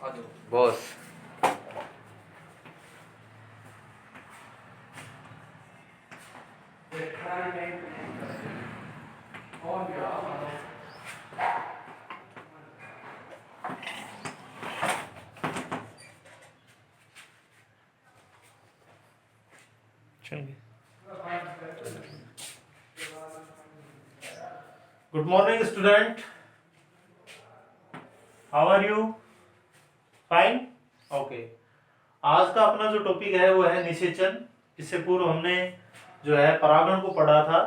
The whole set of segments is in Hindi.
Boss. Good morning student, how are you? Fine, okay. आज का अपना जो टॉपिक है वो है निषेचन। इससे पूर्व हमने जो है परागण को पढ़ा था,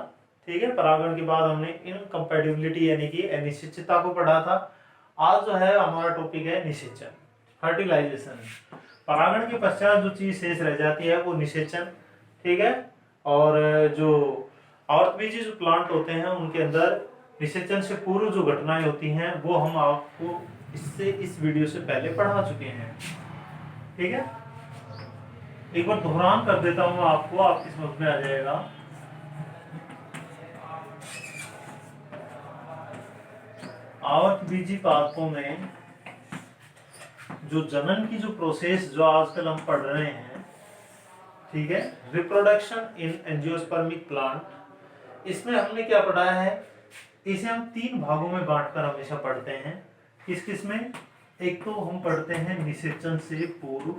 ठीक है। परागण के बाद हमने इनकम्पैटिबिलिटी यानी कि अनिश्चितता को पढ़ा था। आज जो है हमारा टॉपिक है निषेचन, फर्टिलाइजेशन। परागण के पश्चात जो चीज शेष रह जाती है वो निषेचन, ठीक है। और जो आवृतबीजी जो प्लांट होते हैं उनके अंदर निषेचन से पूर्व जो घटनाएं होती हैं वो हम आपको इस वीडियो से पहले पढ़ा चुके हैं, ठीक है। एक बार दोहरान कर देता हूं आपको, आपकी समझ में आ जाएगा। आवृतबीजी पादपों में जो जनन की जो प्रोसेस जो आजकल हम पढ़ रहे हैं, ठीक है, रिप्रोडक्शन इन एंजियोस्पर्मिक प्लांट, इसमें हमने क्या पढ़ा है, इसे हम 3 भागों में बांटकर हमेशा पढ़ते हैं। किस किस में? एक तो हम पढ़ते हैं निषेचन से पूर्व,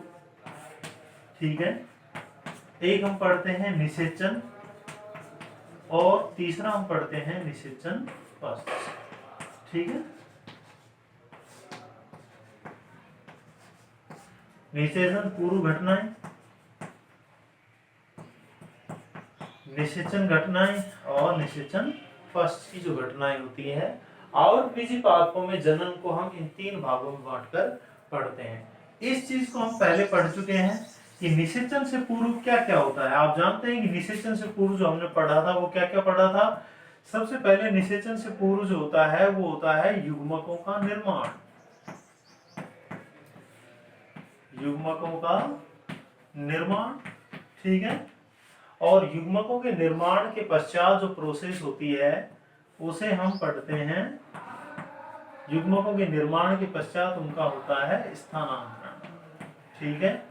ठीक है। एक हम पढ़ते हैं निषेचन, और तीसरा हम पढ़ते हैं निषेचन पश्चात, ठीक है। निषेचन पूर्व घटनाएं, निषेचन घटनाएं और निषेचन पश्चात की जो घटनाएं होती है। आवृतबीजी पादपों में जनन को हम इन 3 भागों में बांटकर पढ़ते हैं। इस चीज को हम पहले पढ़ चुके हैं कि निषेचन से पूर्व क्या क्या होता है। आप जानते हैं कि निषेचन से पूर्व जो हमने पढ़ा था वो क्या क्या पढ़ा था। सबसे पहले निषेचन से पूर्व जो होता है वो होता है युग्मकों का निर्माण, युग्मकों का निर्माण, ठीक है। और युग्मकों के निर्माण के पश्चात जो प्रोसेस होती है उसे हम पढ़ते हैं, युग्मकों के निर्माण के पश्चात उनका होता है स्थानांतरण, ठीक है।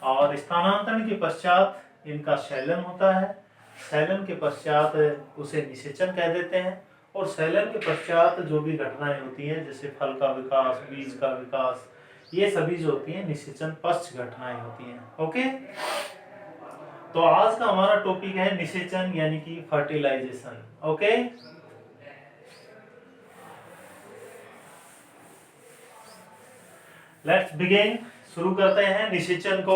और स्थानांतरण के पश्चात इनका शैलन होता है, शैलन के पश्चात उसे निषेचन कह देते हैं। और शैलन के पश्चात जो भी घटनाएं होती हैं जैसे फल का विकास, बीज का विकास, ये सभी जो होती हैं निषेचन पश्च घटनाएं होती हैं, ओके। तो आज का हमारा टॉपिक है निषेचन यानी कि फर्टिलाइजेशन, ओके। लेट्स बिगिन, शुरू करते हैं निषेचन को।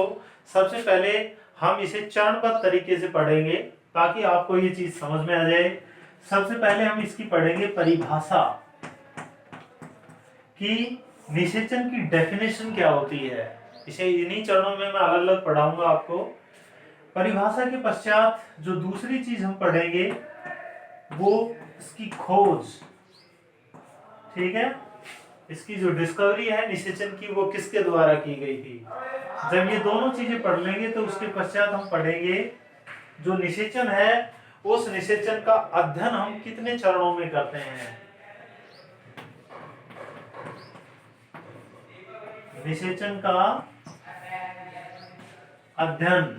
सबसे पहले हम इसे चरणबद्ध तरीके से पढ़ेंगे ताकि आपको ये चीज समझ में आ जाए। सबसे पहले हम इसकी पढ़ेंगे परिभाषा कि निषेचन की डेफिनेशन क्या होती है। इसे इन्हीं चरणों में मैं अलग अलग पढ़ाऊंगा आपको। परिभाषा के पश्चात जो दूसरी चीज हम पढ़ेंगे वो इसकी खोज, ठीक है। इसकी जो डिस्कवरी है निषेचन की वो किसके द्वारा की गई थी। जब ये दोनों चीजें पढ़ लेंगे तो उसके पश्चात हम पढ़ेंगे जो निषेचन है उस निषेचन का अध्ययन हम कितने चरणों में करते हैं। निषेचन का अध्ययन,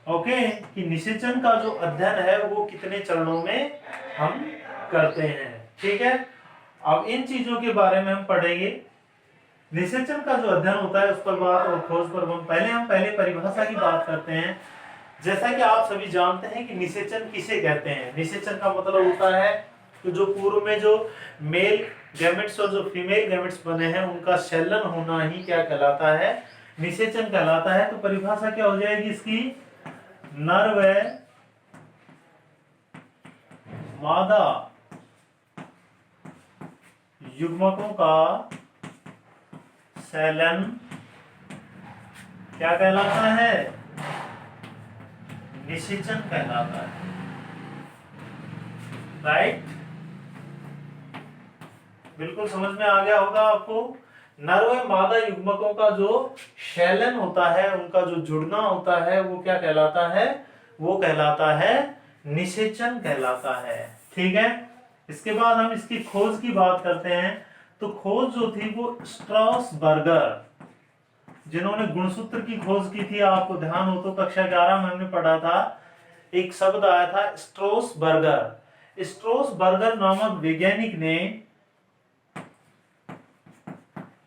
ओके, कि निषेचन का जो अध्ययन है वो कितने चरणों में हम करते हैं, ठीक है। अब इन चीजों के बारे में हम पढ़ेंगे। निषेचन का जो अध्ययन होता है उस पर बात और खोज पर हम पहले परिभाषा की बात करते हैं। जैसा कि आप सभी जानते हैं कि निषेचन किसे कहते हैं। निषेचन का मतलब होता है कि जो पूर्व में जो मेल गैमेट्स और जो फीमेल गैमेट्स बने हैं उनका शैलन होना ही क्या कहलाता है, निषेचन कहलाता है। तो परिभाषा क्या हो जाएगी इसकी, नर व मादा युग्मकों का शैलन क्या कहलाता है, निषेचन कहलाता है, राइट। बिल्कुल समझ में आ गया होगा आपको। नर व मादा युग्मकों का जो शैलन होता है, उनका जो जुड़ना होता है वो क्या कहलाता है, वो कहलाता है निषेचन कहलाता है, ठीक है। इसके बाद हम इसकी खोज की बात करते हैं। तो खोज जो थी वो स्ट्रासबर्गर, जिन्होंने गुणसूत्र की खोज की थी, आपको ध्यान हो तो कक्षा 11 में हमने पढ़ा था, एक शब्द आया था स्ट्रासबर्गर। स्ट्रासबर्गर नामक वैज्ञानिक ने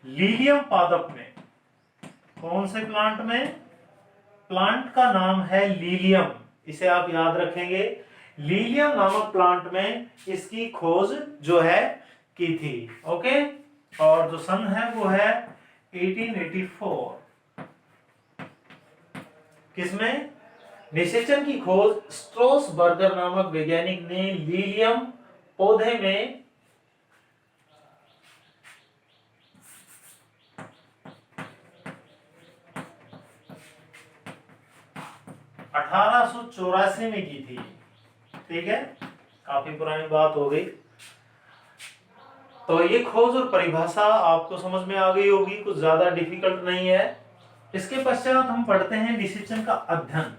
लीलियम पादप में, कौन से प्लांट में, प्लांट का नाम है लीलियम, इसे आप याद रखेंगे, लीलियम नामक प्लांट में इसकी खोज जो है की थी। ओके, और जो सन है वो है 1884। किसमें? निषेचन की खोज स्ट्रासबर्गर नामक वैज्ञानिक ने लीलियम पौधे में 1884 में की थी। ठीक है, काफी पुरानी बात हो गई। तो ये खोज और परिभाषा आपको समझ में आ गई होगी, कुछ ज्यादा डिफिकल्ट नहीं है। इसके पश्चात हम पढ़ते हैं निषेचन का अध्ययन।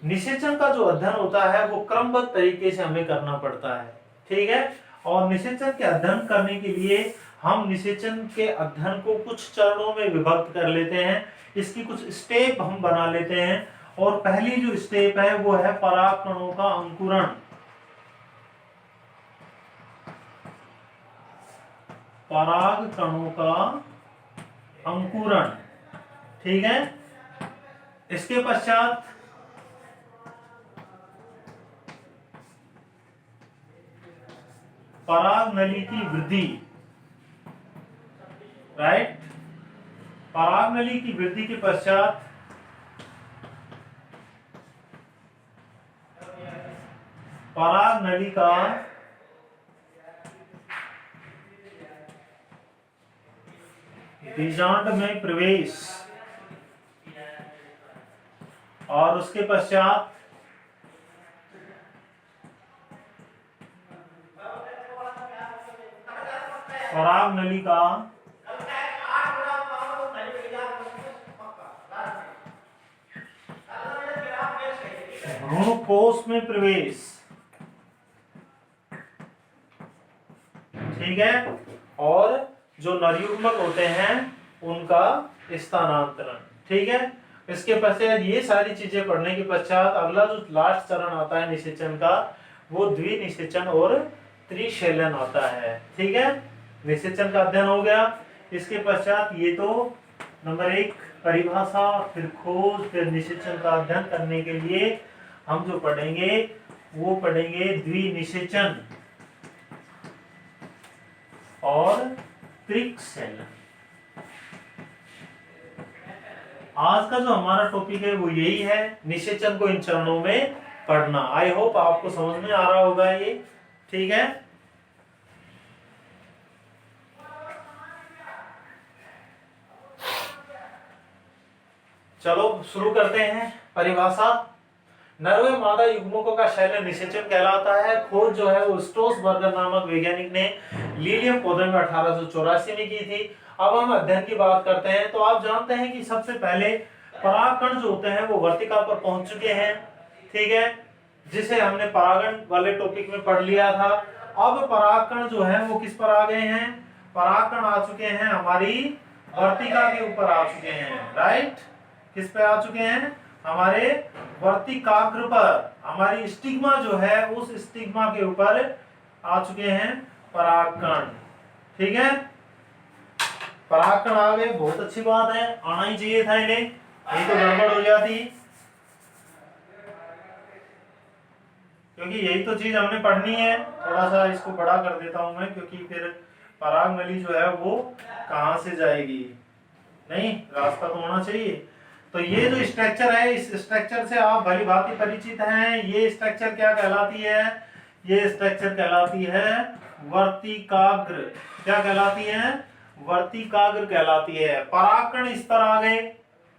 निषेचन का जो अध्ययन होता है वो क्रमबद्ध तरीके से हमें करना पड़ता है। ठीक है, और निषेचन के अध्ययन करने के लिए हम निषेचन के अध्ययन को कुछ चरणों में विभक्त कर लेते हैं, इसकी कुछ स्टेप हम बना लेते हैं। और पहली जो स्टेप है वो है परागकणों का अंकुरण। परागकणों का अंकुरण, ठीक है। इसके पश्चात पराग नली की वृद्धि, राइट। पराग नली की वृद्धि के पश्चात पराग नली का बीजांड में प्रवेश, और उसके पश्चात पराग नली का भ्रूणकोश में प्रवेश, ठीक है। और जो नरयुग्मक होते हैं उनका स्थानांतरण, ठीक है। इसके पश्चात ये सारी चीजें पढ़ने के पश्चात अगला जो लास्ट चरण आता है निषेचन का, वो द्विनिषेचन और त्रिशैलन आता है, ठीक है। निषेचन का अध्ययन हो गया। इसके पश्चात ये तो नंबर 1 परिभाषा, फिर खोज, फिर निषेचन का अध्ययन करने के लिए हम जो पढ़ेंगे वो पढ़ेंगे द्विनिषेचन और त्रिशैलन। आज का जो हमारा टॉपिक है वो यही है, निषेचन को इन चरणों में पढ़ना। आई होप आपको समझ में आ रहा होगा ये, ठीक है। चलो शुरू करते हैं। परिभाषा, नर व मादा युग्मकों का शैलन निषेचन कहलाता है। खोज जो है वो स्ट्रासबर्गर नामक वैज्ञानिक ने लीलियम पौधे में 1884 में की थी। अब हम अध्ययन की बात करते हैं। तो आप जानते हैं कि सबसे पहले परागकण जो होते हैं वो वर्तिका पर पहुंच चुके हैं, ठीक है, जिसे हमने परागण वाले टॉपिक में पढ़ लिया था। अब परागकण जो है वो किस पर आ गए हैं? परागकण आ चुके हैं हमारी वर्तिका के ऊपर आ चुके हैं, राइट। किस पे आ चुके हैं? हमारे वर्तिकाग्र पर, हमारी स्टिग्मा जो है उस स्टिग्मा के ऊपर आ चुके हैं परागकण, ठीक है। परागकण आ गए, बहुत अच्छी बात है, आना ही चाहिए था इन्हें, नहीं तो गड़बड़ हो जाती, क्योंकि यही तो चीज हमने पढ़नी है। थोड़ा सा इसको बड़ा कर देता हूं मैं, क्योंकि फिर पराग नली जो है वो कहां से जाएगी, नहीं रास्ता तो होना चाहिए। तो ये जो स्ट्रक्चर है, इस स्ट्रक्चर से आप भली भांति परिचित हैं। ये स्ट्रक्चर क्या कहलाती है? ये स्ट्रक्चर कहलाती है वर्तिकाग्र। क्या कहलाती है? वर्तिकाग्र कहलाती है। परागकण इस पर आ गए,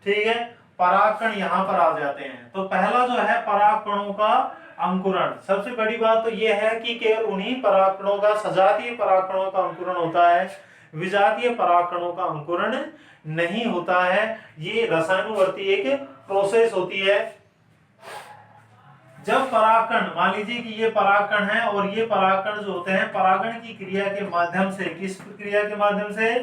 ठीक है, परागकण यहाँ पर आ जाते हैं। तो पहला जो है परागकणों का अंकुरण। सबसे बड़ी बात तो ये है कि केवल उन्हीं परागकणों का, सजातीय परागकणों का अंकुरण होता है, विजातीय परागकणों का अंकुरण नहीं होता है। ये रसायनुवर्ती एक प्रोसेस होती है, जब परागकण, मान लीजिए कि ये परागकण है और ये परागकण जो होते हैं परागण की क्रिया के माध्यम से, किस प्रक्रिया के माध्यम से,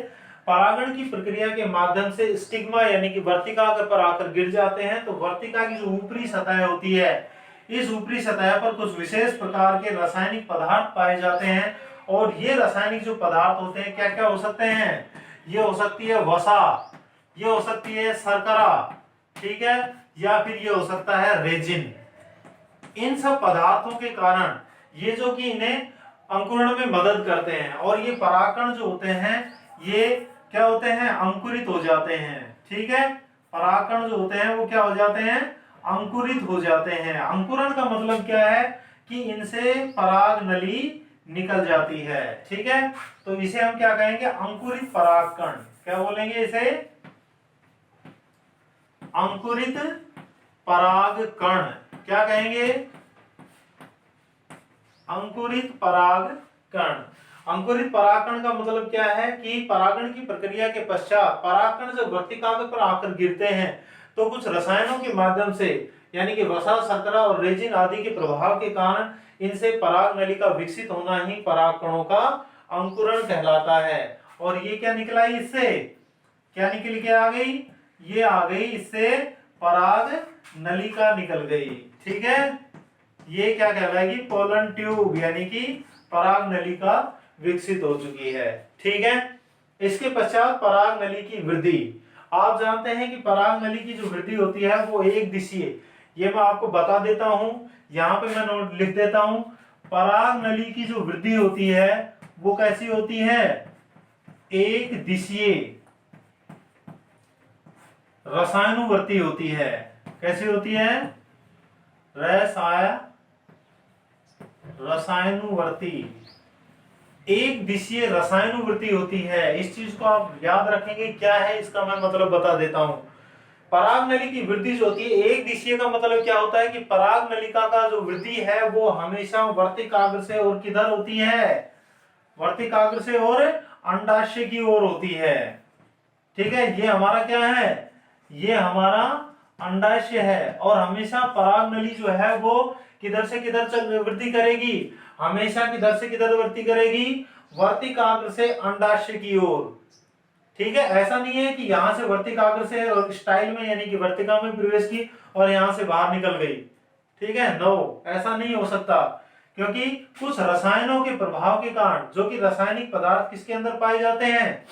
परागण की प्रक्रिया के माध्यम से स्टिग्मा यानी कि वर्तिका पर आकर गिर जाते हैं। तो वर्तिका की जो ऊपरी सतह होती है, इस ऊपरी सतह पर कुछ विशेष प्रकार के रासायनिक पदार्थ पाए जाते हैं। और ये रासायनिक जो पदार्थ होते हैं क्या क्या हो सकते हैं? ये हो सकती है वसा, ये हो सकती है शर्करा, ठीक है, या फिर ये हो सकता है रेजिन। इन सब पदार्थों के कारण ये जो कि इन्हें अंकुरण में मदद करते हैं और ये परागकण जो होते हैं ये क्या होते हैं? अंकुरित हो जाते हैं, ठीक है। परागकण जो होते हैं वो क्या हो जाते हैं? अंकुरित हो जाते हैं। अंकुरण का मतलब क्या है? कि इनसे पराग नली निकल जाती है, ठीक है। तो इसे हम क्या कहेंगे? अंकुरित परागकण। क्या बोलेंगे इसे? अंकुरित परागकण। क्या कहेंगे? अंकुरित परागकण। अंकुरित परागकण का मतलब क्या है? कि परागण की प्रक्रिया के पश्चात परागकण जब वर्तिकाग्र पर आकर गिरते हैं तो कुछ रसायनों के माध्यम से यानी कि वसा, शर्करा और रेजिन आदि के प्रभाव के कारण इनसे पराग नली का विकसित होना ही परागकणों का अंकुरण कहलाता है। और ये क्या निकला इससे? क्या निकल के आ गई? ये आ गई इससे पराग नलिका निकल गई, ठीक है। ये क्या कहलाएगी? पोलन ट्यूब यानी कि पराग नलिका विकसित हो चुकी है, ठीक है। इसके पश्चात पराग नली की वृद्धि। आप जानते हैं कि पराग नली की जो वृद्धि होती है वो एक दिशीय, ये मैं आपको बता देता हूं, यहां पे मैं नोट लिख देता हूं। पराग नली की जो वृद्धि होती है वो कैसी होती है? एक दिशीय रसायनुवर्ती होती है। कैसी होती है? रसायनुवर्ती, एक दिशीय रसायनुवर्ती होती है। इस चीज को आप याद रखेंगे, क्या है इसका मैं मतलब बता देता हूं। पराग नली की वृद्धि जो होती है एक दिशीय का मतलब क्या होता है? कि पराग नलिका का जो वृद्धि है वो हमेशा वर्तिकाग्र से और किधर होती है? वर्तिकाग्र से और अंडाशय की ओर होती है, ठीक है। ये हमारा क्या है? ये हमारा अंडाशय है। और हमेशा पराग नली जो है वो किधर से किधर वृद्धि करेगी? हमेशा किधर से किधर वृद्धि करेगी? वर्तिकाग्र से अंडाशय की ओर, ठीक है। ऐसा नहीं है कि यहां से वर्तिकाग्र से और स्टाइल में यानी कि वर्तिका में प्रवेश की और यहां से बाहर निकल गई, ठीक है। नो, ऐसा नहीं हो सकता, क्योंकि कुछ रसायनों के प्रभाव के कारण जो कि रासायनिक पदार्थ किसके अंदर पाए जाते हैं?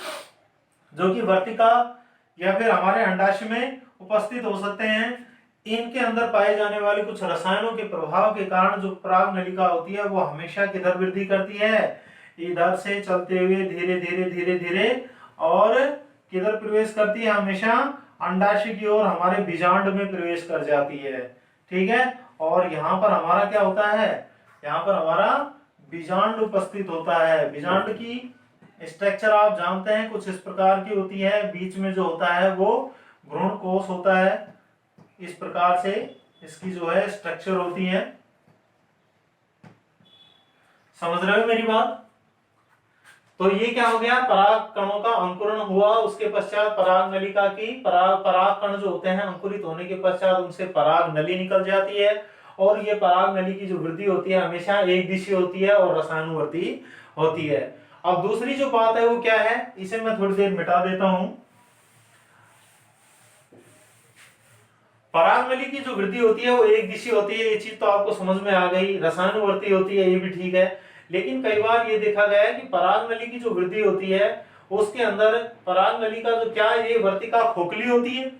जो कि वर्तिका या फिर हमारे अंडाशय में उपस्थित हो सकते हैं। इनके अंदर पाए जाने वाले कुछ रसायनों के प्रभाव के कारण जो पराग नलिका होती है वो हमेशा किधर वृद्धि करती है? इधर से चलते हुए धीरे धीरे धीरे धीरे और किधर प्रवेश करती है? हमेशा अंडाशय की ओर हमारे बीजांड में प्रवेश कर जाती है, ठीक है। और यहाँ पर हमारा क्या होता है? यहाँ पर हमारा बीजांड उपस्थित होता है। बीजांड की स्ट्रक्चर आप जानते हैं कुछ इस प्रकार की होती है। बीच में जो होता है वो भ्रूण कोश होता है। इस प्रकार से इसकी जो है स्ट्रक्चर होती है। समझ रहे हो मेरी बात? तो ये क्या हो गया? पराग कणों का अंकुरण हुआ, उसके पश्चात पराग नलिका की पराग कण जो होते हैं अंकुरित होने के पश्चात उनसे पराग नली निकल जाती है। और ये पराग नली की जो वृद्धि होती है हमेशा एक दिशीय होती है और रसायनुवर्ती होती है। अब दूसरी जो बात है वो क्या है? इसे मैं थोड़ी देर मिटा देता हूं। पराग नली की जो वृद्धि होती है वो एक दिशीय होती है, ये चीज तो आपको समझ में आ गई। रसायनुवर्ती होती है, ये भी ठीक है। लेकिन कई बार ये देखा गया है कि पराग नली की जो वृद्धि होती है उसके अंदर पराग नली का जो क्या है, ये वर्तिका खोखली होती है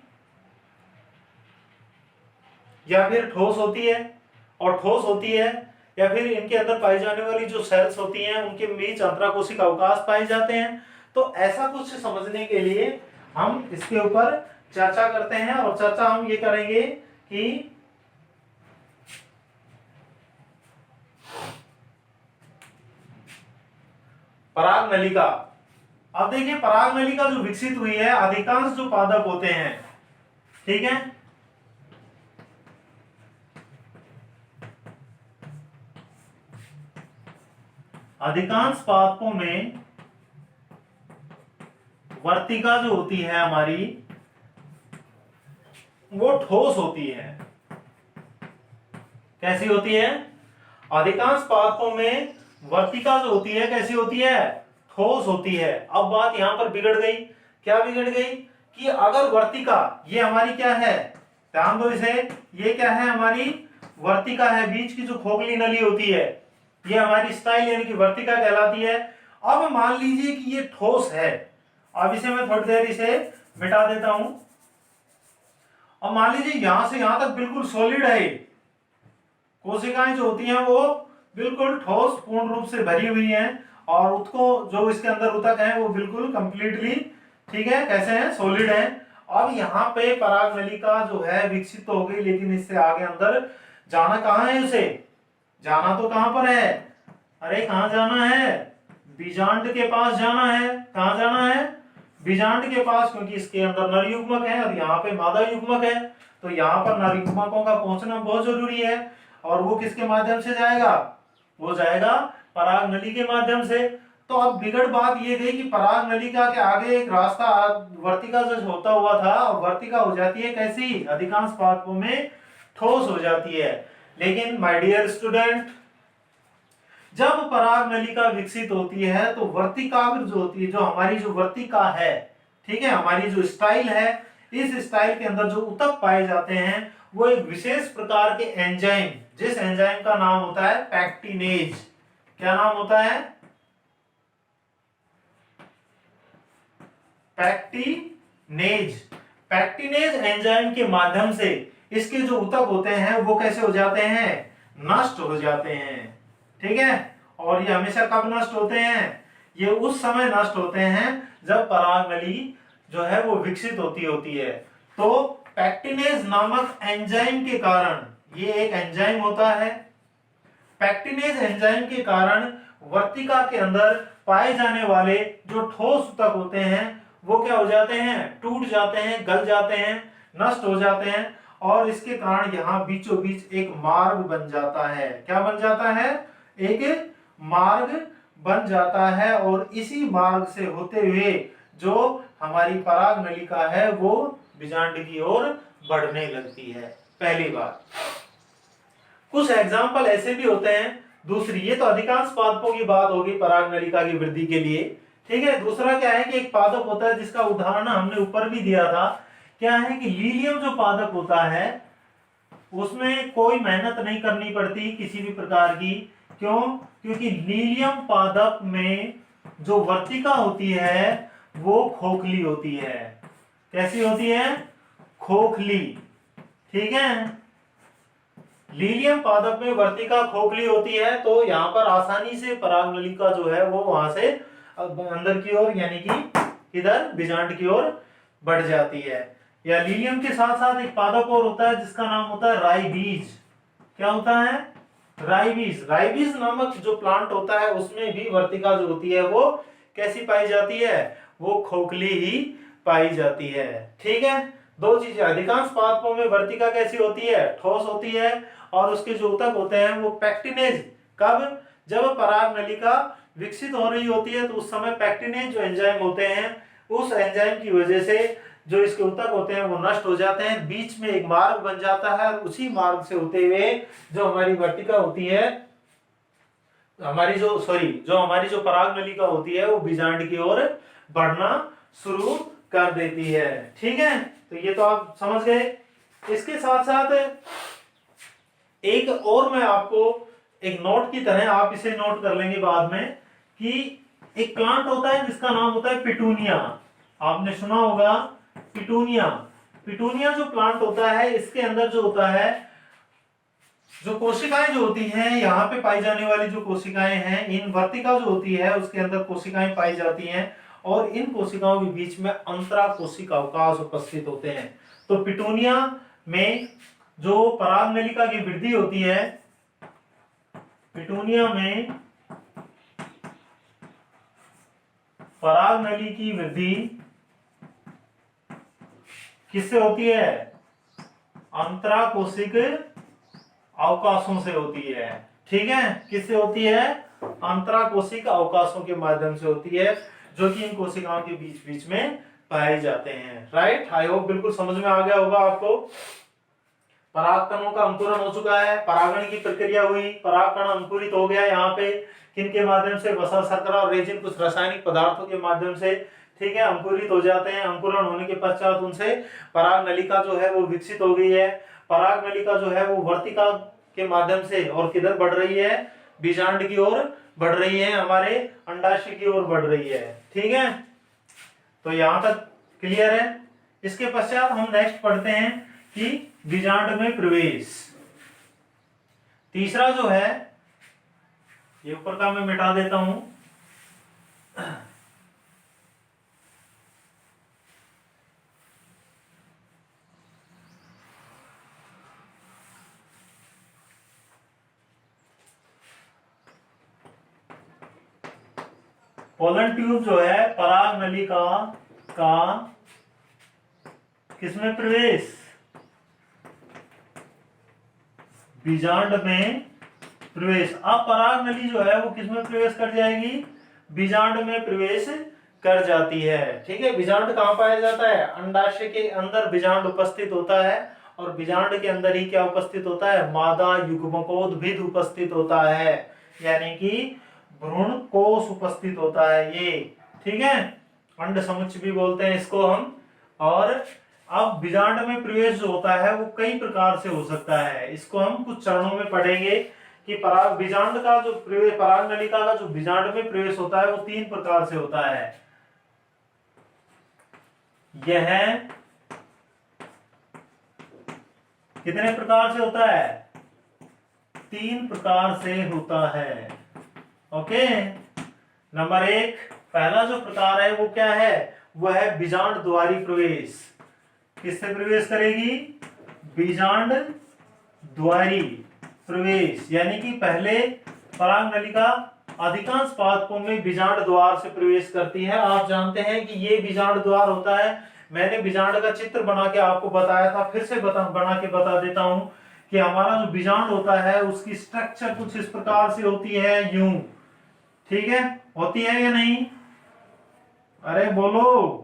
या फिर ठोस होती है, और ठोस होती है या फिर इनके अंदर पाई जाने वाली जो सेल्स होती हैं उनके बीच अंतराकोशिक अवकाश पाए जाते हैं। तो ऐसा कुछ समझने के लिए हम इसके ऊपर चर्चा करते हैं। और चर्चा हम ये करेंगे कि पराग नलिका, अब देखिए पराग नलिका जो विकसित हुई है अधिकांश जो पादप होते हैं, ठीक है, अधिकांश पादपों में वर्तिका जो होती है हमारी वो ठोस होती है। कैसी होती है? अधिकांश पादपों में वर्तिका जो होती है कैसी होती है? ठोस होती है। अब बात यहां पर बिगड़ गई। क्या बिगड़ गई? कि अगर वर्तिका, ये हमारी क्या है, ध्यान दो इसे, ये क्या है हमारी वर्तिका है, बीच की जो खोखली नली होती है, ये हमारी स्टाइल यानी कि वर्तिका कहलाती है। अब मान लीजिए कि ये ठोस है, अब इसे मैं थोड़ी देर इसे मिटा देता हूं। अब मान लीजिए यहां से यहां तक बिल्कुल सॉलिड है, कोशिकाएं जो होती हैं वो बिल्कुल ठोस पूर्ण रूप से भरी हुई हैं, और उसको जो इसके अंदर ऊतक है वो बिल्कुल कंप्लीटली, ठीक है, कैसे हैं, सॉलिड है। अब यहाँ पे पराग नलिका जो है विकसित तो हो गई, लेकिन इससे आगे अंदर जाना कहाँ है उसे? जाना तो कहां पर है? अरे कहां जाना है? बीजांड के पास जाना है। कहां जाना है? बीजांड के पास, क्योंकि इसके अंदर नर युग्मक है और यहाँ पे मादा युग्मक है, तो यहाँ पर नर युग्मकों का पहुंचना बहुत जरूरी है। और वो किसके माध्यम से जाएगा? वो जाएगा पराग नली के माध्यम से। तो अब बिगड़ बात ये गई कि पराग नलिका के आगे एक रास्ता वर्तिका जो होता हुआ था, वर्तिका हो जाती है कैसी? अधिकांश पादपों में ठोस हो जाती है। लेकिन माय डियर स्टूडेंट, जब पराग नलिका विकसित होती है तो वर्तिकाग्र जो होती है, जो हमारी जो वर्तिका है, ठीक है, हमारी जो स्टाइल है, इस स्टाइल के अंदर जो ऊतक पाए जाते हैं वो एक विशेष प्रकार के एंजाइम, जिस एंजाइम का नाम होता है पैक्टिनेज। क्या नाम होता है? पैक्टिनेज। पैक्टिनेज एंजाइम के माध्यम से इसके जो ऊतक होते हैं वो कैसे हो जाते हैं? नष्ट हो जाते हैं, ठीक है। और ये हमेशा कब नष्ट होते हैं? ये उस समय नष्ट होते हैं जब पराग नली जो है वो विकसित होती है। तो पैक्टिनेज नामक एंजाइम के कारण, ये एक एंजाइम होता है, पैक्टिनेज एंजाइम के कारण वर्तिका के अंदर पाए जाने वाले जो ठोस ऊतक होते हैं वो क्या हो जाते हैं? टूट जाते हैं, गल जाते हैं, नष्ट हो जाते हैं, और इसके कारण यहाँ बीचों बीच एक मार्ग बन जाता है। क्या बन जाता है? एक मार्ग बन जाता है, और इसी मार्ग से होते हुए जो हमारी पराग नलिका है वो बीजांड की ओर बढ़ने लगती है। पहली बात। कुछ एग्जाम्पल ऐसे भी होते हैं। दूसरी, ये तो अधिकांश पादपों की बात होगी पराग नलिका की वृद्धि के लिए, ठीक है। दूसरा क्या है कि एक पादप होता है जिसका उदाहरण हमने ऊपर भी दिया था। क्या है कि लीलियम जो पादप होता है उसमें कोई मेहनत नहीं करनी पड़ती किसी भी प्रकार की। क्यों? क्योंकि लीलियम पादप में जो वर्तिका होती है वो खोखली होती है। कैसी होती है? खोखली, ठीक है। लीलियम पादप में वर्तिका खोखली होती है, तो यहाँ पर आसानी से पराग नलिका जो है वो वहां से अंदर की ओर यानी कि इधर बीजांड की ओर बढ़ जाती है। या लीलियम के साथ साथ एक पादप और होता है जिसका नाम होता है राईबीज। क्या होता है? राईबीज। राईबीज नामक जो प्लांट होता है उसमें भी वर्तिका जो होती है वो कैसी पाई जाती है? वो खोखली ही पाई जाती है, ठीक है। दो चीजें, अधिकांश पादपों में वर्तिका कैसी होती है? ठोस होती है, और उसके जो ऊतक होते हैं वो पैक्टिनेज। कब? जब पराग नलिका विकसित हो रही होती है तो उस समय पैक्टिनेज जो एंजाइम होते हैं उस एंजाइम की वजह से जो इसके ऊतक होते हैं वो नष्ट हो जाते हैं, बीच में एक मार्ग बन जाता है, और उसी मार्ग से होते हुए जो हमारी वर्तिका होती है, जो हमारी जो पराग नलिका होती है वो बीजांड की ओर बढ़ना शुरू कर देती है, ठीक है। तो ये तो आप समझ गए। इसके साथ साथ एक और मैं आपको एक नोट की तरह, आप इसे नोट कर लेंगे बाद में, कि एक प्लांट होता है जिसका नाम होता है पिटूनिया। आपने सुना होगा पिटूनिया। पिटूनिया जो प्लांट होता है इसके अंदर जो होता है, जो कोशिकाएं जो होती हैं, यहाँ पे पाई जाने वाली जो कोशिकाएं हैं, इन वर्तिका जो होती है उसके अंदर कोशिकाएं पाई जाती हैं, और इन कोशिकाओं के बीच में अंतरा कोशिका अवकाश उपस्थित होते हैं। तो पिटूनिया में जो पराग नलिका की वृद्धि होती है, पिटूनिया में पराग नली की वृद्धि किससे होती है? अंतरा कोशिक अवकाशों से होती है, ठीक है। किससे होती है? अंतरा कोशिक अवकाशों के माध्यम से होती है, जो कि इन कोशिकाओं के बीच बीच में पाए जाते हैं, राइट। आई होप बिल्कुल समझ में आ गया होगा आपको। परागकणों का अंकुरण हो चुका है, परागण की प्रक्रिया हुई, परागकण अंकुरित हो गया यहाँ पे किनके माध्यम से, वसा, शर्करा और रेजिन कुछ रासायनिक पदार्थों के माध्यम से, ठीक है, अंकुरित हो जाते हैं। अंकुरण होने के पश्चात उनसे पराग नलिका जो है वो विकसित हो गई है। पराग नलिका जो है वो वर्तिका के माध्यम से और किधर बढ़ रही है, बीजांड की ओर बढ़ रही है, हमारे अंडाशय की ओर बढ़ रही है, ठीक है। तो यहां तक क्लियर है। इसके पश्चात हम नेक्स्ट पढ़ते हैं कि बीजांड में प्रवेश। तीसरा जो है, ये ऊपर का मैं मिटा देता हूं, पोलन ट्यूब जो है, पराग नलिका का किसमें प्रवेश, बीजांड में प्रवेश। अब पराग नली जो है वो किसमें प्रवेश कर जाएगी, बीजांड में प्रवेश कर जाती है, ठीक है। बीजांड कहां पाया जाता है, अंडाशय के अंदर बीजांड उपस्थित होता है, और बीजांड के अंदर ही क्या उपस्थित होता है, मादा युग्मकोद्भिद उपस्थित होता है, यानी कि भ्रूण कोश उपस्थित होता है ये, ठीक है। अंड समुच्चय भी बोलते हैं इसको हम। और अब बीजांड में प्रवेश जो होता है वो कई प्रकार से हो सकता है, इसको हम कुछ चरणों में पढ़ेंगे कि पराग बीजांड का जो प्रवेश, पराग नलिका का जो बीजांड में प्रवेश होता है वो 3 प्रकार से होता है। यह कितने प्रकार से होता है, 3 प्रकार से होता है, ओके। नंबर 1, पहला जो प्रकार है वो क्या है, वह है बीजांड द्वारी प्रवेश। किससे प्रवेश करेगी, बीजांड द्वारी प्रवेश, यानी कि पहले पराग नलिका अधिकांश पादपों में बीजांड द्वार से प्रवेश करती है। आप जानते हैं कि ये बीजांड द्वार होता है। मैंने बीजांड का चित्र बना के आपको बताया था, फिर से बना के बता देता हूं कि हमारा जो बीजांड होता है उसकी स्ट्रक्चर कुछ इस प्रकार से होती है, यूं, ठीक है, होती है या नहीं, अरे बोलो,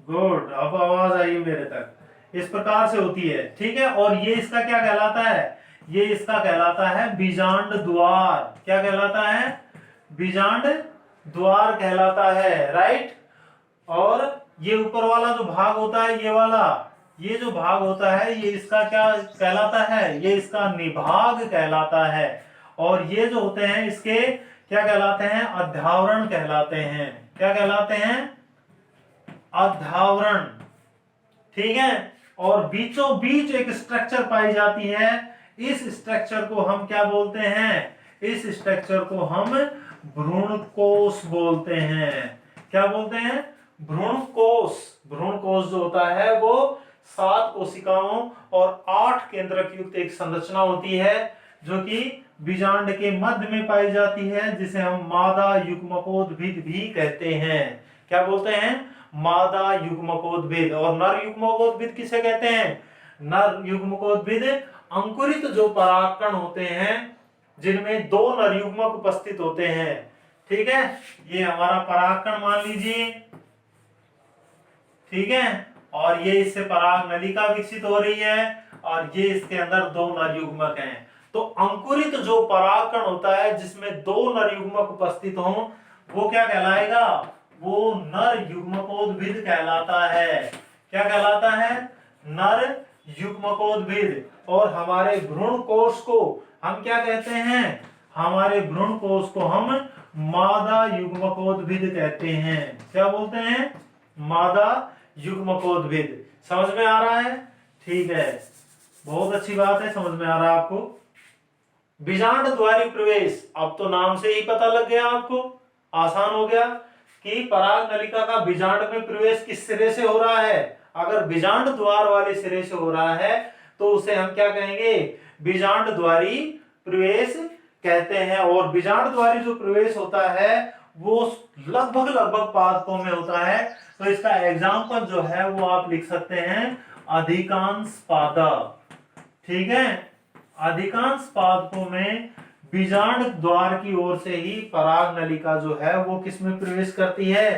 गुड, अब आवाज आई मेरे तक। इस प्रकार से होती है, ठीक है। और ये इसका क्या कहलाता है, ये इसका कहलाता है बीजांड द्वार। क्या कहलाता है, बीजांड द्वार कहलाता है, राइट। और ये ऊपर वाला जो भाग होता है, ये वाला, ये जो भाग होता है ये इसका क्या कहलाता है, ये इसका निभाग कहलाता है। और ये जो होते हैं इसके क्या कहलाते हैं, अध्यावरण कहलाते हैं। क्या कहलाते हैं, अध्यावरण, ठीक है। और बीचों बीच एक स्ट्रक्चर पाई जाती है, इस स्ट्रक्चर को हम क्या बोलते हैं, इस स्ट्रक्चर को हम भ्रूणकोश बोलते हैं। क्या बोलते हैं, भ्रूणकोश। भ्रूणकोश जो होता है वो 7 कोशिकाओं और 8 केंद्रक युक्त एक संरचना होती है, जो कि बीजांड के मध्य में पाई जाती है, जिसे हम मादा युग्मकोद्भिद भी कहते हैं। क्या बोलते हैं, मादा युग्मकोद्भिद। और नर युग्मकोद्भिद किसे कहते हैं, नर युग्मकोद्भिद अंकुरित जो परागकण होते हैं जिनमें 2 नर युग्मक उपस्थित होते हैं, ठीक है। ये हमारा परागकण मान लीजिए, ठीक है। और ये इससे पराग नलिका विकसित हो रही है, और ये इसके अंदर 2 नर युग्मक हैं। तो अंकुरित जो परागकण होता है जिसमें 2 नर युग्मक उपस्थित हों, वो क्या कहलाएगा, वो नर युग्मकोद्भिद कहलाता है। क्या कहलाता है, नर युग्मकोद्भिद। और हमारे भ्रूणकोश को हम क्या कहते हैं, हमारे भ्रूणकोश को हम मादा युग्मकोद्भिद कहते हैं। क्या बोलते हैं, मादा युग्मकोद्भिद। समझ में आ रहा है, ठीक है, बहुत अच्छी बात है, समझ में आ रहा है आपको। बीजांड द्वारी प्रवेश, अब तो नाम से ही पता लग गया आपको, आसान हो गया कि पराग नलिका का बीजांड में प्रवेश किस सिरे से हो रहा है। अगर बीजांड द्वार वाले सिरे से हो रहा है तो उसे हम क्या कहेंगे, बीजांड द्वारी प्रवेश कहते हैं। और बीजांड द्वारी जो प्रवेश होता है वो लगभग पादपों में होता है। तो इसका एग्जाम्पल जो है वो आप लिख सकते हैं, अधिकांश पादप, ठीक है। अधिकांश पादपों में बीजांड द्वार की ओर से ही पराग नलिका जो है वो किसमें प्रवेश करती है,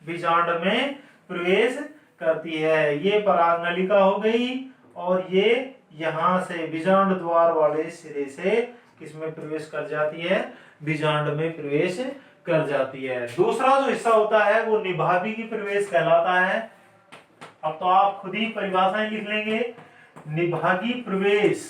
बीजांड में प्रवेश करती है। ये पराग नलिका हो गई, और ये यहां से बीजांड द्वार वाले सिरे से किसमें प्रवेश कर जाती है, बीजांड में प्रवेश कर जाती है। दूसरा जो हिस्सा होता है वो निभागी की प्रवेश कहलाता है। अब तो आप खुद ही परिभाषाएं लिख लेंगे। निभागी प्रवेश,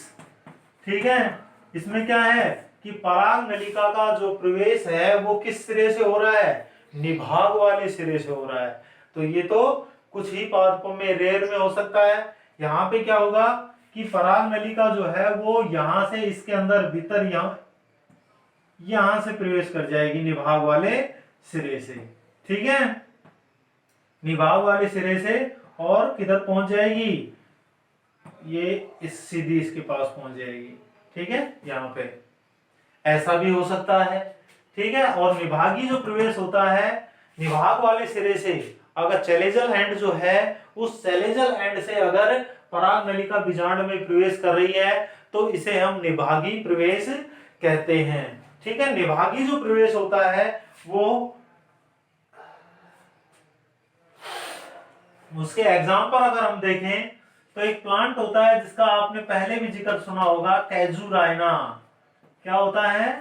ठीक है, इसमें क्या है कि पराग नलिका का जो प्रवेश है वो किस सिरे से हो रहा है, निभाग वाले सिरे से हो रहा है। तो ये तो कुछ ही पादपों में, रेयर में हो सकता है। यहाँ पे क्या होगा कि पराग नलिका जो है वो यहां से इसके अंदर भीतर यहां से प्रवेश कर जाएगी निभाग वाले सिरे से, ठीक है, निभाग वाले सिरे से, और किधर पहुंच जाएगी, ये इस सीधी इसके पास पहुंच जाएगी, ठीक है, यहाँ पे ऐसा भी हो सकता है, ठीक है। और निभागी जो प्रवेश होता है निभाग वाले सिरे से, अगर चैलेजल एंड जो है उस चैलेजल एंड से अगर पराग नलिका बीजांड में प्रवेश कर रही है तो इसे हम निभागी प्रवेश कहते हैं, ठीक है। निभागी जो प्रवेश होता है वो, उसके एग्जाम्पल अगर हम देखें तो एक प्लांट होता है जिसका आपने पहले भी जिक्र सुना होगा, कैजुराइना। क्या होता है,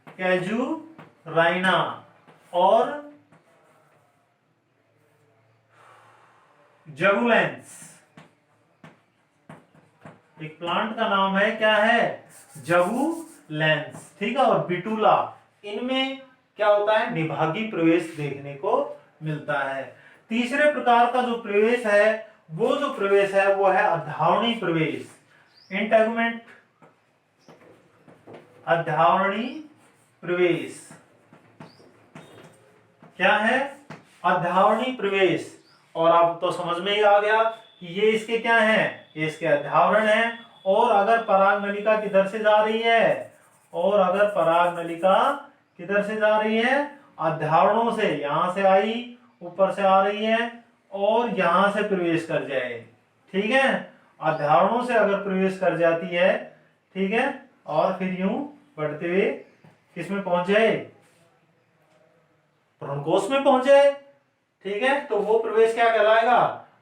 कैजुराइना। और जगुलेंस, एक प्लांट का नाम है, क्या है, जगुलेंस, ठीक है। और बिटूला, इनमें क्या होता है, निभागी प्रवेश देखने को मिलता है। तीसरे प्रकार का जो प्रवेश है वो जो प्रवेश है वो है अधावणी प्रवेश, इंटेगुमेंट, अधावणी प्रवेश। क्या है, अधावणी प्रवेश। और अब तो समझ में ही आ गया कि ये इसके क्या हैं, ये इसके अधावरण हैं। और अगर पराग नलिका किधर से जा रही है, और अगर पराग नलिका किधर से जा रही है, अधावरणों से, यहां से आई, ऊपर से आ रही है और यहां से प्रवेश कर जाए, ठीक है, अधावरणों से अगर प्रवेश कर जाती है, ठीक है, और फिर यूं बढ़ते हुए किसमें पहुंच जाए, भ्रूणकोश में पहुंच जाए, ठीक है, तो वो प्रवेश क्या कहलाएगा,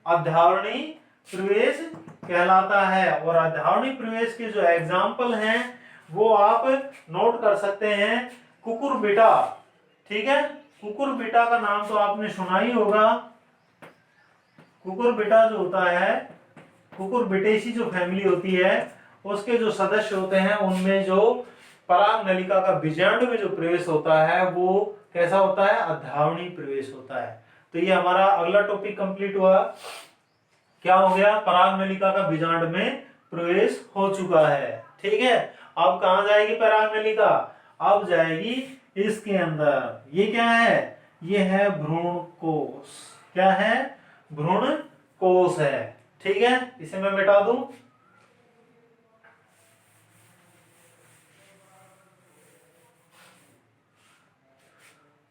अधावरणी प्रवेश कहलाता है। और अधावरणी प्रवेश के जो एग्जाम्पल हैं वो आप नोट कर सकते हैं। कुकुरबिटा, ठीक है, कुकुरबिटा का नाम तो आपने सुना ही होगा। कुकुरबिटा जो होता है, कुकुरबिटेसी जो फैमिली होती है उसके जो सदस्य होते हैं उनमें जो पराग नलिका का बीजांड में जो प्रवेश होता है वो कैसा होता है, अधावरणी प्रवेश होता है। तो ये हमारा अगला टॉपिक कंप्लीट हुआ। क्या हो गया, पराग नलिका का बीजांड में प्रवेश हो चुका है, ठीक है। अब कहां जाएगी पराग नलिका, अब जाएगी इसके अंदर। ये क्या है, ये है भ्रूण कोश। क्या है, भ्रूण कोश है, ठीक है। इसे मैं मिटा दूं,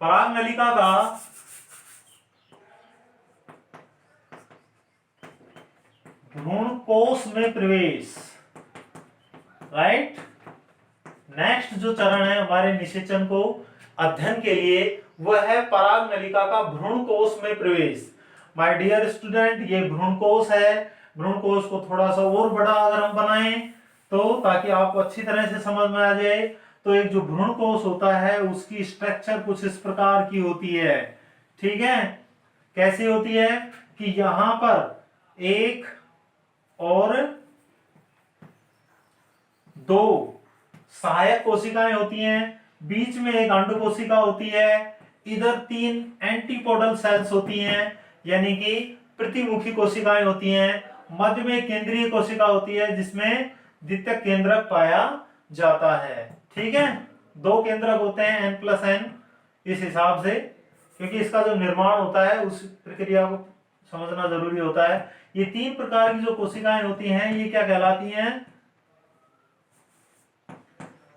पराग नलिका का भ्रूण कोश में प्रवेश, राइट। नेक्स्ट जो चरण है हमारे निषेचन को अध्ययन के लिए वह है पराग नलिका का भ्रूण कोश में प्रवेश। माय डियर स्टूडेंट, ये भ्रूण कोश है। भ्रूण कोश को थोड़ा सा और बड़ा अगर हम बनाएं तो ताकि आपको अच्छी तरह से समझ में आ जाए, तो एक जो भ्रूण कोश होता है उसकी स्ट्रक्चर कुछ इस प्रकार की होती है, ठीक है। कैसी होती है कि यहां पर एक और दो सहायक कोशिकाएं होती हैं, बीच में एक अंड कोशिका होती है, इधर 3 एंटीपोडल सेल्स होती हैं यानी कि प्रतिमुखी कोशिकाएं होती हैं, मध्य में केंद्रीय कोशिका होती है जिसमें द्वितीयक केंद्रक पाया जाता है, ठीक है। 2 केंद्रक होते हैं n+n इस हिसाब से, क्योंकि इसका जो निर्माण होता है उस प्रक्रिया को समझना जरूरी होता है। ये 3 प्रकार की जो कोशिकाएं होती हैं ये क्या कहलाती हैं,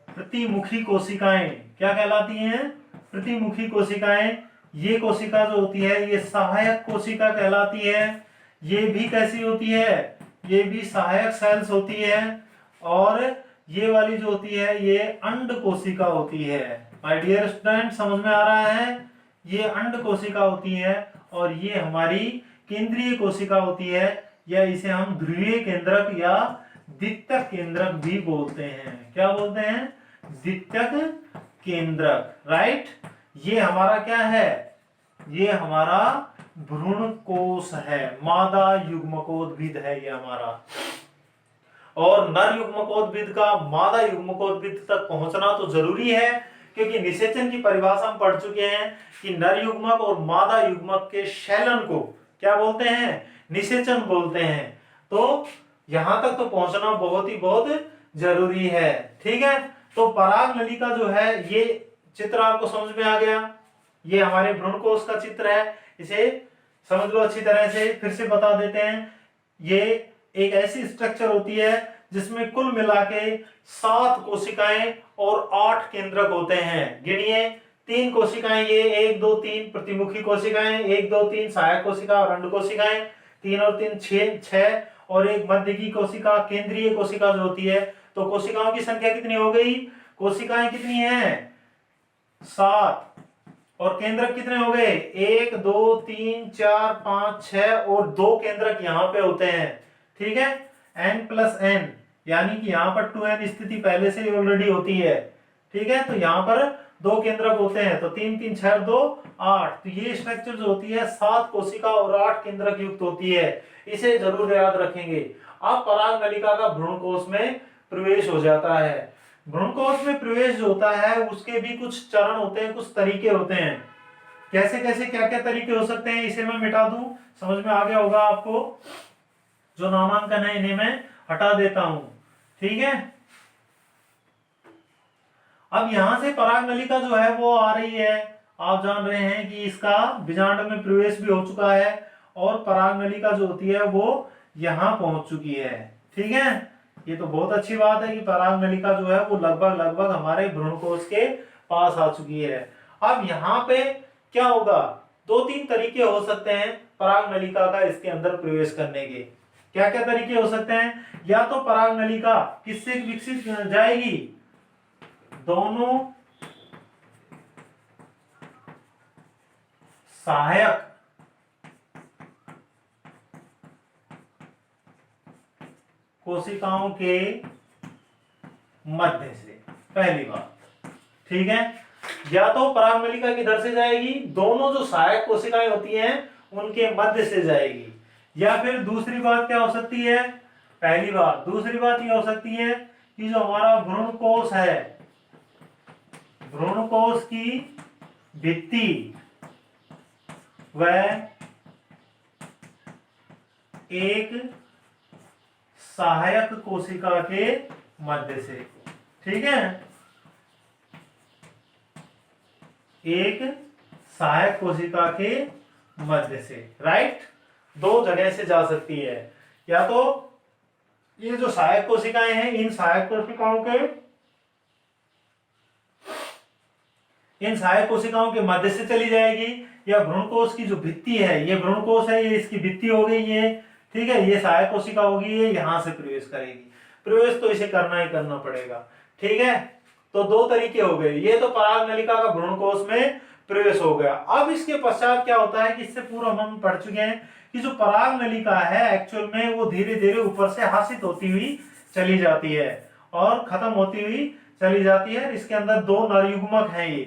प्रतिमुखी कोशिकाएं। क्या कहलाती हैं, प्रतिमुखी कोशिकाएं। ये कोशिका जो होती है ये सहायक कोशिका कहलाती है। ये भी कैसी होती है, ये भी सहायक सेल्स होती है। और ये वाली जो होती है ये अंड कोशिका होती है। माय डियर स्टूडेंट, समझ में आ रहा है, ये अंड कोशिका होती है और ये हमारी केंद्रीय कोशिका होती है। या इसे हम ध्रुवीय केंद्रक या द्वितीयक केंद्रक भी बोलते हैं। क्या बोलते हैं? द्वितीयक केंद्रक, राइट। ये हमारा क्या है? ये हमारा भ्रूण कोश है, मादा युग्मकोद्भिद है ये हमारा। और नर युग्मकोद्भिद का मादा युग्मकोद्भिद तक पहुंचना तो जरूरी है, क्योंकि निषेचन की परिभाषा हम पढ़ चुके हैं कि नर युग्मक और मादा युग्मक के शैलन को क्या बोलते हैं? निषेचन बोलते हैं। तो यहां तक तो पहुंचना बहुत जरूरी है, ठीक है। तो पराग नलिका जो है, ये चित्र आपको समझ में आ गया। ये हमारे भ्रूणकोश का चित्र है, इसे समझ लो अच्छी तरह से। फिर से बता देते हैं, ये एक ऐसी स्ट्रक्चर होती है जिसमें कुल मिला के 7 कोशिकाएं और 8 केंद्रक होते हैं। गिनिए, 3 कोशिकाएं, ये 1 2 3 प्रतिमुखी कोशिकाएं, 1 2 3 सहायक कोशिका और अंड कोशिकाएं, 3 और 3 6 और एक मध्य की कोशिका, केंद्रीय कोशिका जो होती है। तो कोशिकाओं की संख्या कितनी हो गई? कोशिकाएं कितनी हैं? 7। और केंद्रक कितने हो गए? 1 2 3 4 5 6 और 2 केंद्रक यहाँ पे होते हैं, ठीक है। n+n, यानी कि यहाँ पर 2n स्थिति पहले से ही ऑलरेडी होती है, ठीक है। तो यहाँ पर 2 केंद्रक होते हैं, तो 3 3 6 2 8। तो ये स्ट्रक्चर जो होती है 7 कोशिका और 8 केंद्रक युक्त होती है, इसे जरूर याद रखेंगे। अब पराग नलिका का भ्रूणकोश में प्रवेश हो जाता है। भ्रूणकोश में प्रवेश जो होता है उसके भी कुछ चरण होते हैं, कुछ तरीके होते हैं। कैसे कैसे क्या क्या तरीके हो सकते हैं, इसे मैं मिटा दूं, समझ में आ गया होगा आपको। जो नामांकन है इन्हें मैं हटा देता हूं, ठीक है। अब यहां से पराग नलिका जो है वो आ रही है। आप जान रहे हैं कि इसका बीजांड में प्रवेश भी हो चुका है और पराग नलिका जो होती है वो यहां पहुंच चुकी है, ठीक है। ये तो बहुत अच्छी बात है कि पराग नलिका जो है वो लगभग हमारे भ्रूणकोश के पास आ चुकी है। अब यहाँ पे क्या होगा? 2-3 तरीके हो सकते हैं पराग नलिका का इसके अंदर प्रवेश करने के। क्या क्या तरीके हो सकते हैं? या तो पराग नलिका किससे विकसित जाएगी? दोनों सहायक कोशिकाओं के मध्य से, पहली बात, ठीक है। या तो पराग नलिका किधर से जाएगी? दोनों जो सहायक कोशिकाएं होती हैं उनके मध्य से जाएगी। या फिर दूसरी बात क्या हो सकती है? पहली बात। दूसरी बात यह हो सकती है कि जो हमारा भ्रूणकोश है, भ्रूणकोश की भित्ति वह एक सहायक कोशिका के मध्य से, ठीक है, एक सहायक कोशिका के मध्य से, राइट। 2 जगह से जा सकती है। या तो ये जो सहायक कोशिकाएं हैं, इन सहायक कोशिकाओं के मध्य से चली जाएगी, या भ्रूणकोश की जो भित्ति है, ये भ्रूणकोश है, ये इसकी भित्ति हो गई ये, ठीक है, ये सहायक कोशिका होगी, ये यहां से प्रवेश करेगी। प्रवेश तो इसे करना ही करना पड़ेगा, ठीक है। तो 2 तरीके हो गए। ये तो पराग नलिका का भ्रूणकोश में प्रवेश हो गया। अब इसके पश्चात क्या होता है कि इससे पूर्व हम पढ़ चुके हैं कि जो पराग नलिका है एक्चुअल में वो धीरे धीरे ऊपर से हासित होती हुई चली जाती है और खत्म होती हुई चली जाती है। इसके अंदर 2 नर युग्मक हैं। ये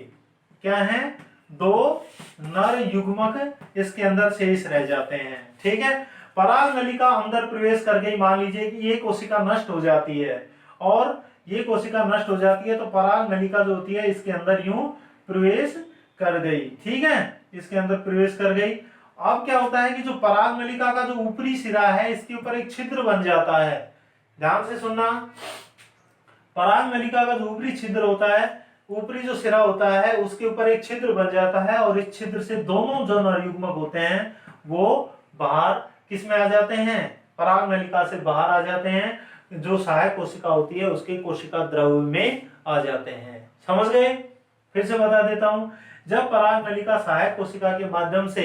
क्या है? 2 नर युग्मक इसके अंदर शेष रह जाते हैं, ठीक है। पराग नलिका अंदर प्रवेश कर गई, मान लीजिए कि ये कोशिका नष्ट हो जाती है और ये कोशिका नष्ट हो जाती है, तो पराग नलिका जो होती है इसके अंदर यूं प्रवेश कर गई, ठीक है, इसके अंदर प्रवेश कर गई। अब क्या होता है कि जो पराग नलिका का जो ऊपरी सिरा है इसके ऊपर एक छिद्र बन जाता है। ध्यान से सुनना, पराग नलिका का जो ऊपरी छिद्र होता है, ऊपरी जो सिरा होता है उसके ऊपर एक छिद्र बन जाता है और इस छिद्र से दोनों जो नर युग्मक होते हैं वो बाहर किस में आ जाते हैं? पराग नलिका से बाहर आ जाते हैं, जो सहायक कोशिका होती है उसके कोशिका द्रव्य में आ जाते हैं। समझ गए? फिर से बता देता हूं, जब पराग नलिका सहायक कोशिका के माध्यम से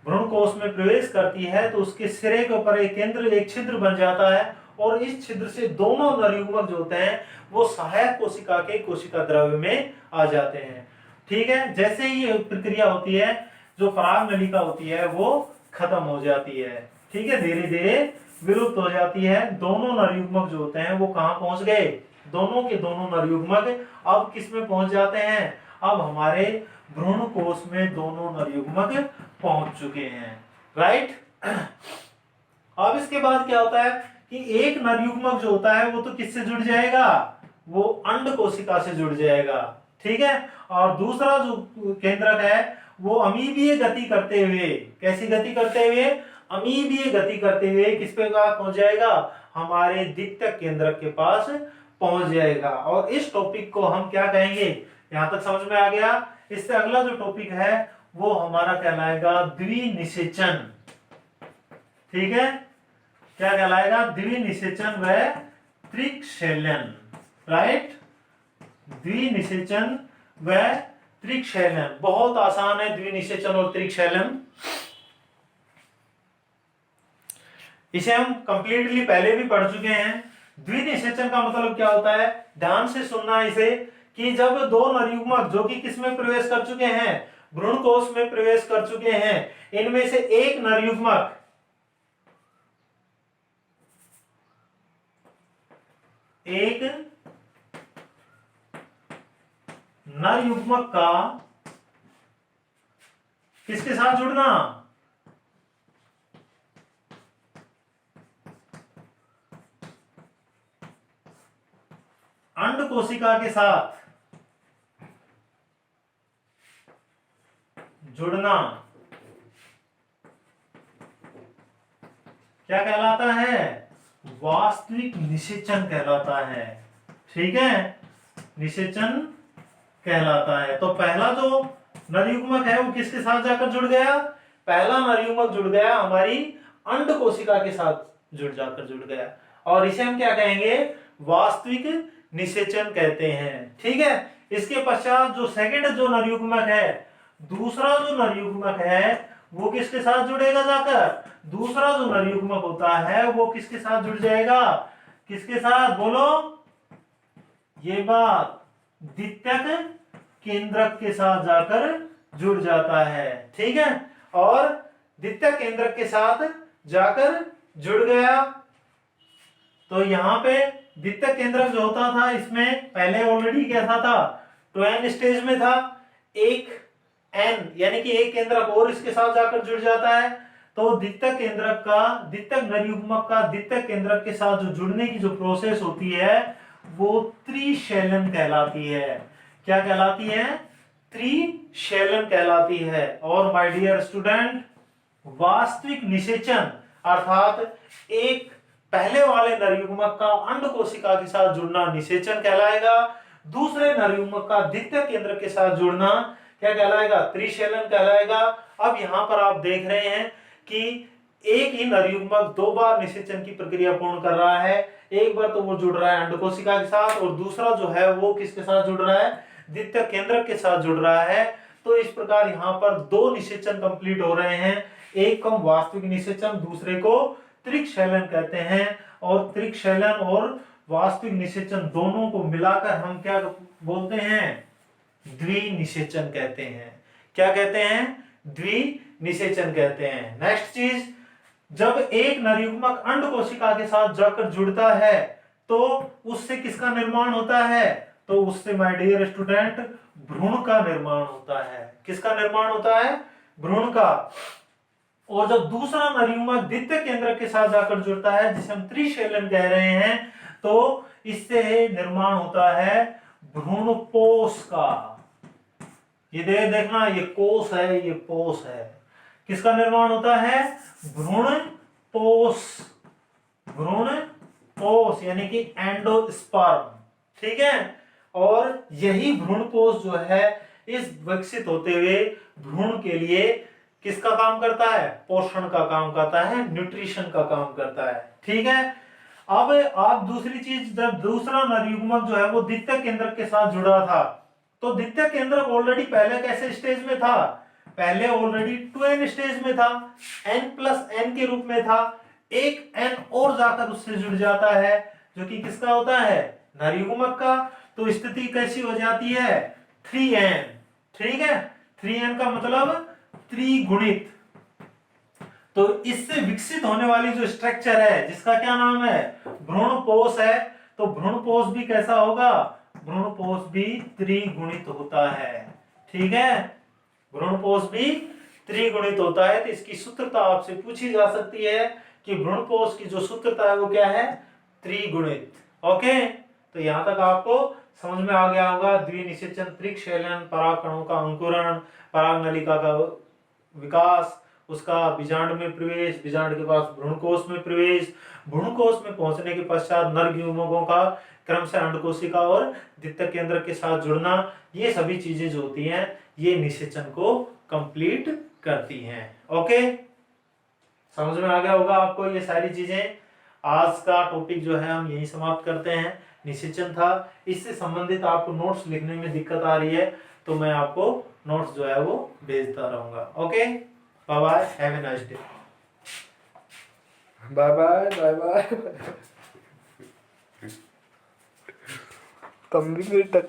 भ्रूणकोश में प्रवेश करती है तो उसके सिरे के ऊपर एक छिद्र बन जाता है और इस छिद्र से दोनों नर युग्मक जो होते हैं वो सहायक कोशिका के कोशिका द्रव्य में आ जाते हैं, ठीक है। जैसे ही ये प्रक्रिया होती है, जो पराग नलिका होती है वो खत्म हो जाती है, ठीक है, धीरे धीरे विलुप्त हो जाती है। दोनों नरयुग्मक जो होते हैं वो कहाँ पहुंच गए, दोनों के दोनों नरयुग्मक अब किस में पहुंच जाते हैं, अब हमारे भ्रूण कोश में दोनों नरयुग्मक पहुंच चुके हैं, राइट। अब इसके बाद क्या होता है कि एक नरयुग्मक जो होता है वो तो किससे जुड़ जाएगा, वो अंड कोशिका से जुड़ जाएगा, ठीक है। और दूसरा जो केंद्रक है वो अमीबीय गति करते हुए, कैसी गति करते हुए, अमीबीय गति करते हुए किस पे पहुंच जाएगा, हमारे द्वितीयक केंद्रक के पास पहुंच जाएगा। और इस टॉपिक को हम क्या कहेंगे, यहां तक समझ में आ गया। इससे अगला जो टॉपिक है वो हमारा कहलाएगा द्विनिषेचन, ठीक है। क्या कहलाएगा, द्विनिषेचन व त्रिक्षैलन, राइट। द्विनिषेचन व त्रिक्षैलन बहुत आसान है, द्विनिषेचन और त्रिक्षैलन। इसे हम कंप्लीटली पहले भी पढ़ चुके हैं। द्विनिषेचन का मतलब क्या होता है, ध्यान से सुनना इसे, कि जब दो नरयुग्मक जो कि किस में प्रवेश कर चुके हैं, भ्रूण कोश में प्रवेश कर चुके हैं, इनमें से एक नरयुग्मक का किसके साथ जुड़ना, अंड कोशिका के साथ जुड़ना क्या कहलाता है, वास्तविक निषेचन कहलाता है, ठीक है, निषेचन कहलाता है। तो पहला जो नरयुग्मक है वो किसके साथ जाकर जुड़ गया, पहला नरयुग्मक जुड़ गया हमारी अंड कोशिका के साथ जाकर जुड़ गया, और इसे हम क्या कहेंगे, वास्तविक निषेचन कहते हैं, ठीक है। इसके पश्चात जो सेकंड जो नरयुग्मक है, दूसरा जो नरयुग्मक है वो किसके साथ जुड़ेगा जाकर, दूसरा जो नरयुग्मक होता है वो किसके साथ जुड़ जाएगा, किसके साथ बोलो, ये बात द्वितीयक केंद्रक के साथ जाकर जुड़ जाता है, ठीक है। और द्वितीयक केंद्रक के साथ जाकर जुड़ गया, तो यहां पे द्वितीयक केंद्रक जो होता था इसमें पहले ऑलरेडी कैसा था, ट्वेन स्टेज में था, एक एन यानी कि एक केंद्रक और इसके साथ जाकर जुड़ जाता है। तो द्वितीयक केंद्रक का, द्वितीयक नरयुग्मक का द्वितीयक केंद्रक के साथ जो जुड़ने की जो प्रोसेस होती है वो त्रिशैलन कहलाती है। क्या कहलाती है, त्रिशैलन कहलाती है। और माय डियर स्टूडेंट, वास्तविक निषेचन अर्थात एक पहले वाले नरयुग्मक का अंड कोशिका के साथ जुड़ना निषेचन कहलाएगा, दूसरे नरयुग्मक का द्वितीयक केंद्रक के साथ जुड़ना क्या कहलाएगा, त्रिशैलन कहलाएगा। अब यहां पर आप देख रहे हैं कि एक ही नरयुग्मक दो बार निषेचन की प्रक्रिया पूर्ण कर रहा है, एक बार तो वो जुड़ रहा है अंड कोशिका के साथ और दूसरा जो है वो किसके साथ जुड़ रहा है, द्वितीयक केंद्रक के साथ जुड़ रहा है। तो इस प्रकार यहाँ पर दो निषेचन कंप्लीट हो रहे हैं, एक को वास्तविक निषेचन, दूसरे को त्रिक्षैलन कहते हैं। और त्रिक्षैलन और वास्तविक निषेचन दोनों को मिलाकर हम क्या बोलते हैं, द्विनिषेचन कहते हैं। क्या कहते हैं, द्विनिषेचन कहते हैं। नेक्स्ट चीज, जब एक नरयुग्मक अंड कोशिका के साथ जाकर जुड़ता है तो उससे किसका निर्माण होता है, तो उससे माय डियर स्टूडेंट भ्रूण का निर्माण होता है। किसका निर्माण होता है, भ्रूण का। और जब दूसरा नरयुग्मक द्वितीयक केंद्रक के साथ जाकर जुड़ता है जिसे हम त्रिशैलन कह रहे हैं, तो इससे निर्माण होता है भ्रूणपोष का। ये देखना, ये कोष है, ये पोष है। किसका निर्माण होता है, भ्रूणपोष, भ्रूणपोष यानी कि एंडोस्पर्म, ठीक है। और यही भ्रूणपोष जो है इस विकसित होते हुए भ्रूण के लिए किसका काम करता है, पोषण का काम करता है, न्यूट्रिशन का काम करता है, ठीक है। अब आप दूसरी चीज, जब दूसरा नरयुग्मक जो है वो द्वितीयक केंद्रक के साथ जुड़ा था, तो द्वितीयक केंद्रक ऑलरेडी पहले कैसे स्टेज में था, पहले ऑलरेडी 2n स्टेज में था, n+n के रूप में था। एक n और जाकर उससे जुड़ जाता है जो कि किसका होता है, नरयुग्मक का। तो स्थिति कैसी हो जाती है, 3n, ठीक है। 3n का मतलब त्रिगुणित, तो इससे विकसित होने वाली जो स्ट्रक्चर है जिसका क्या नाम है, भ्रूणपोष है, तो भ्रूणपोष भी कैसा होगा, भ्रूणपोष भी त्रिगुणित होता है। ठीक है, भ्रूणपोष भी त्रिगुणित होता है। तो इसकी सूत्रता आपसे पूछी जा सकती है कि भ्रूणपोष की जो सूत्रता है वो क्या है, त्रिगुणित। ओके, तो यहां तक आपको समझ में आ गया होगा। द्विनिषेचन, त्रिकशैलन, परागकणों का अंकुरण, पराग नलिका का विकास, उसका बीजांड में प्रवेश, बीजांड के पास भ्रूणकोश में प्रवेश, भ्रूणकोश में पहुंचने के पश्चात नर युग्मकों का क्रमशः अंडकोशिका और द्वितीयक केंद्र के साथ जुड़ना, ये सभी चीजें जो होती हैं ये निषेचन को कंप्लीट करती हैं। ओके, समझ में आ गया होगा आपको ये सारी चीजें। आज का टॉपिक जो है हम यही समाप्त करते हैं, निषेचन था। इससे संबंधित आपको नोट्स लिखने में दिक्कत आ रही है तो मैं आपको नोट्स जो है वो भेजता रहूंगा। Okay, bye bye, have a nice day. Bye bye bye bye. तुम भी मेरी